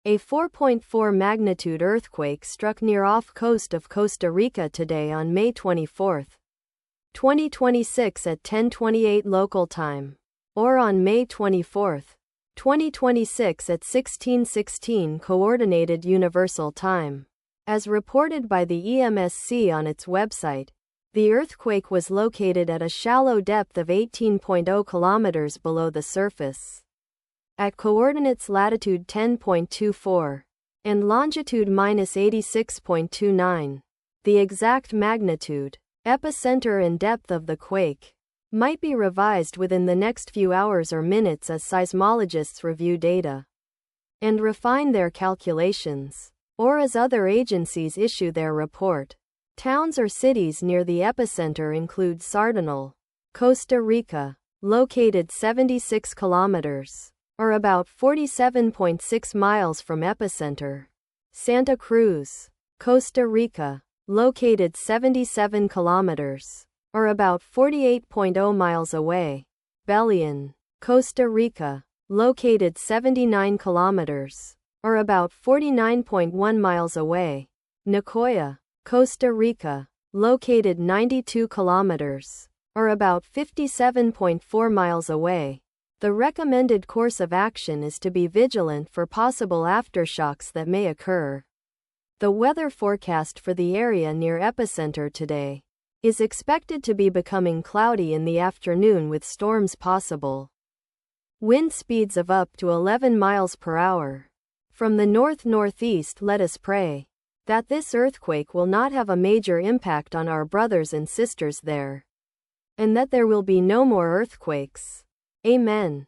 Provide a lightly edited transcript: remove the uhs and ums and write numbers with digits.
A 4.4 magnitude earthquake struck near off coast of Costa Rica today on May 24, 2026 at 10:28 local time, or on May 24, 2026 at 16:16 Coordinated Universal Time. As reported by the EMSC on its website, the earthquake was located at a shallow depth of 18.0 kilometers below the surface, at coordinates latitude 10.24 and longitude -86.29. The exact magnitude, epicenter and depth of the quake might be revised within the next few hours or minutes as seismologists review data and refine their calculations, or as other agencies issue their report. Towns or cities near the epicenter include Sardinal, Costa Rica, located 76 kilometers, or about 47.6 miles from epicenter; Santa Cruz, Costa Rica, located 77 kilometers, or about 48.0 miles away; Belén, Costa Rica, located 79 kilometers, or about 49.1 miles away; Nicoya, Costa Rica, located 92 kilometers, or about 57.4 miles away. The recommended course of action is to be vigilant for possible aftershocks that may occur. The weather forecast for the area near epicenter today is expected to be becoming cloudy in the afternoon with storms possible. Wind speeds of up to 11 miles per hour. From the north-northeast, let us pray that this earthquake will not have a major impact on our brothers and sisters there, and that there will be no more earthquakes. Amen.